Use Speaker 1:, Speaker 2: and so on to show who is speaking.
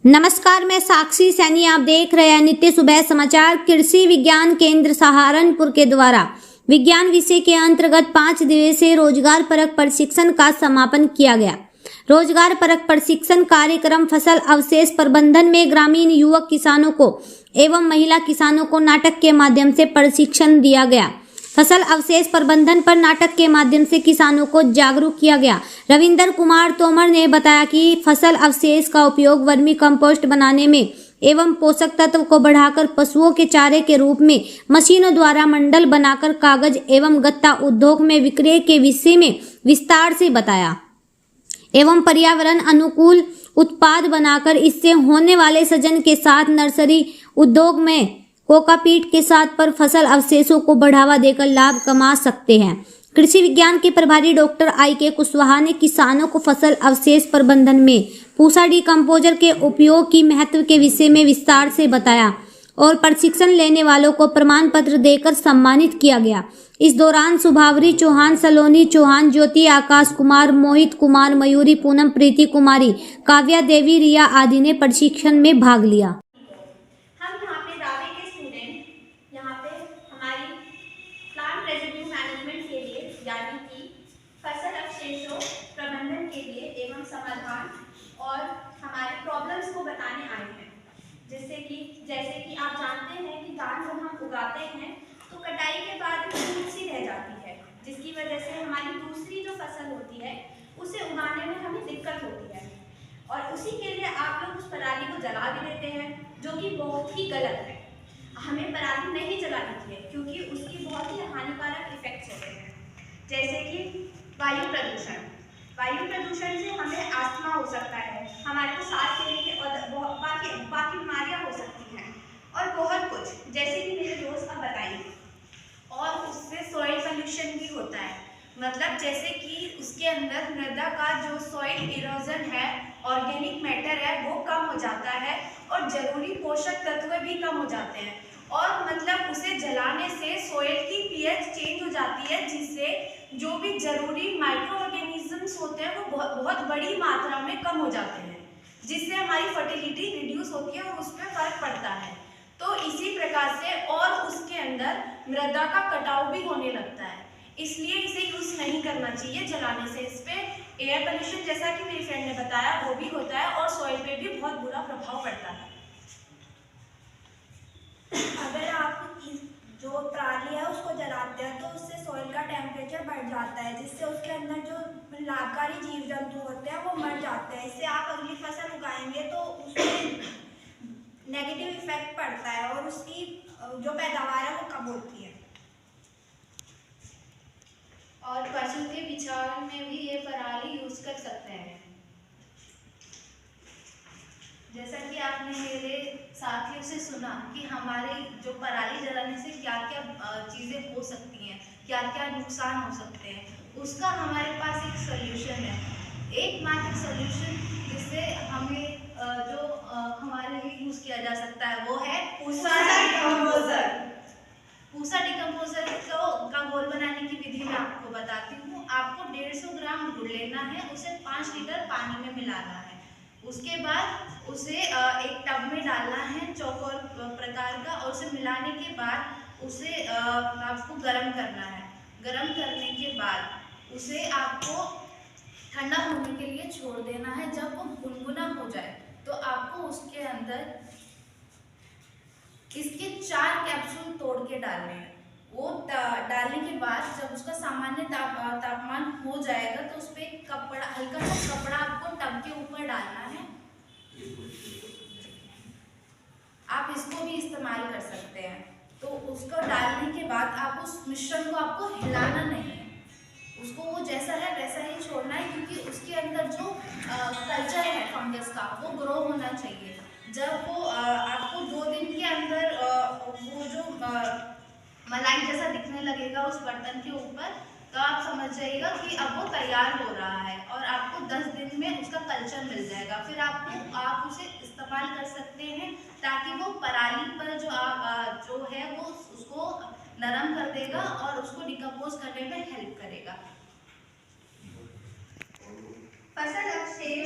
Speaker 1: नमस्कार, मैं साक्षी सैनी। आप देख रहे हैं नित्य सुबह समाचार। कृषि विज्ञान केंद्र सहारनपुर के द्वारा विज्ञान विषय के अंतर्गत 5 दिवसीय रोजगार परक प्रशिक्षण का समापन किया गया। रोजगार परक प्रशिक्षण कार्यक्रम फसल अवशेष प्रबंधन में ग्रामीण युवक किसानों को एवं महिला किसानों को नाटक के माध्यम से प्रशिक्षण दिया गया। फसल अवशेष प्रबंधन पर नाटक के माध्यम से किसानों को जागरूक किया गया। रविंदर कुमार तोमर ने बताया कि फसल अवशेष का उपयोग वर्मी कंपोस्ट बनाने में एवं पोषक तत्व को बढ़ाकर पशुओं के चारे के रूप में मशीनों द्वारा मंडल बनाकर कागज एवं गत्ता उद्योग में विक्रय के विषय में विस्तार से बताया एवं पर्यावरण अनुकूल उत्पाद बनाकर इससे होने वाले सृजन के साथ नर्सरी उद्योग में कोकापीट के साथ पर फसल अवशेषों को बढ़ावा देकर लाभ कमा सकते हैं। कृषि विज्ञान के प्रभारी डॉक्टर आई.के. कुशवाहा ने किसानों को फसल अवशेष प्रबंधन में पूसा डिकम्पोजर के उपयोग की महत्व के विषय में विस्तार से बताया और प्रशिक्षण लेने वालों को प्रमाण पत्र देकर सम्मानित किया गया। इस दौरान सुभावरी चौहान, सलोनी चौहान, ज्योति, आकाश कुमार, मोहित कुमार, मयूरी, पूनम, प्रीति कुमारी, काव्या देवी, रिया आदि ने प्रशिक्षण में भाग लिया।
Speaker 2: यानी कि फसल अवशेषों प्रबंधन के लिए एवं समाधान और हमारे प्रॉब्लम्स को बताने आए हैं। जैसे कि आप जानते हैं कि धान जब हम उगाते हैं तो कटाई के बाद धूल सी रह जाती है, जिसकी वजह से हमारी दूसरी जो फसल होती है उसे उगाने में हमें दिक्कत होती है और उसी के लिए आप लोग उस पराली को जला भी देते हैं, जो कि बहुत ही गलत है। हमें पराली नहीं जलानी चाहिए क्योंकि उसकी बहुत ही हानिकारक इफेक्ट्स होते हैं, जैसे कि वायु प्रदूषण। वायु प्रदूषण से हमें अस्थमा हो सकता है, हमारे को सांस लेने के और बाकी बीमारियां हो सकती हैं और बहुत कुछ, जैसे कि मेरे दोस्त अब बताएंगे। और उससे सॉइल पोल्यूशन भी होता है, मतलब जैसे कि उसके अंदर मृदा का जो सॉइल इरोजन है, ऑर्गेनिक मैटर है, वो कम हो जाता है और जरूरी पोषक तत्व भी कम हो जाते हैं और मतलब उसे जलाने से सॉइल की पीएच चेंज हो जाती है, जिससे जो भी जरूरी माइक्रो ऑर्गेनिजम्स होते हैं वो बहुत बड़ी मात्रा में कम हो जाते हैं, जिससे हमारी फर्टिलिटी रिड्यूस होती है और उस पर फर्क पड़ता है। तो इसी प्रकार से और उसके अंदर मृदा का कटाव भी होने लगता है, इसलिए इसे यूज नहीं करना चाहिए जलाने से। इस पे एयर पोल्यूशन, जैसा कि मेरी फ्रेंड ने बताया, वो भी होता है और सॉइल पे भी बहुत बुरा प्रभाव पड़ता है।
Speaker 3: अगर आप जो पराली है उसको जलाते हैं तो उससे सॉइल का टेम्परेचर बढ़ जाता है, जिससे उसके अंदर जो लाभकारी जीव जंतु होते हैं वो मर जाते हैं। इससे आप अगली फसल उगाएंगे तो उसमें नेगेटिव इफेक्ट पड़ता है और उसकी जो पैदावार है वो कम होती है।
Speaker 2: और पशु के बिछावन में भी ये पराली यूज कर सकते हैं। जैसा कि आपने मेरे साथियों से सुना कि हमारे जो पराली जलाने से क्या क्या चीज़ें हो सकती हैं, क्या क्या नुकसान हो सकते हैं, उसका हमारे पास एक सोल्यूशन है, एकमात्र सोल्यूशन जिससे हमें जो हमारे लिए यूज़ किया जा सकता है वो है पूसा डिकम्पोजर। पूसा डिकम्पोजर का घोल बनाने की विधि मैं आपको बताती हूँ। आपको 150 ग्राम गुड़ लेना है, उसे 5 लीटर पानी में मिलाना है। उसके बाद उसे एक टब में डालना है चौकोर प्रकार का और उसे मिलाने के बाद उसे आपको गर्म करना है। गर्म करने के बाद उसे आपको ठंडा होने के लिए छोड़ देना है। जब वो गुनगुना हो जाए तो आपको उसके अंदर इसके 4 कैप्सूल तोड़ के डालने हैं। वो डालने के बाद जब उसका सामान्य तापमान हो जाएगा तो उस पर एक कपड़ा, हल्का सा कपड़ा आपको टब के ऊपर डालना है। आप इसको भी इस्तेमाल कर सकते हैं। तो उसको डालने के बाद आप उस मिश्रण को आपको हिलाना नहीं है, उसको वो जैसा है वैसा ही छोड़ना है, क्योंकि उसके अंदर जो कल्चर है फंगस का वो ग्रो होना चाहिए। जब वो आपको 2 दिन के अंदर वो जो मलाई जैसा दिखने लगेगा उस बर्तन के ऊपर, तो आप समझ जाइएगा कि अब वो तैयार हो रहा है और आपको 10 दिन में उसका कल्चर मिल जाएगा। फिर आप उसे इस्तेमाल कर सकते हैं ताकि वो पराली पर जो है वो उसको नरम कर देगा और उसको डिकम्पोज करने में हेल्प करेगा।
Speaker 3: फसल अवशेष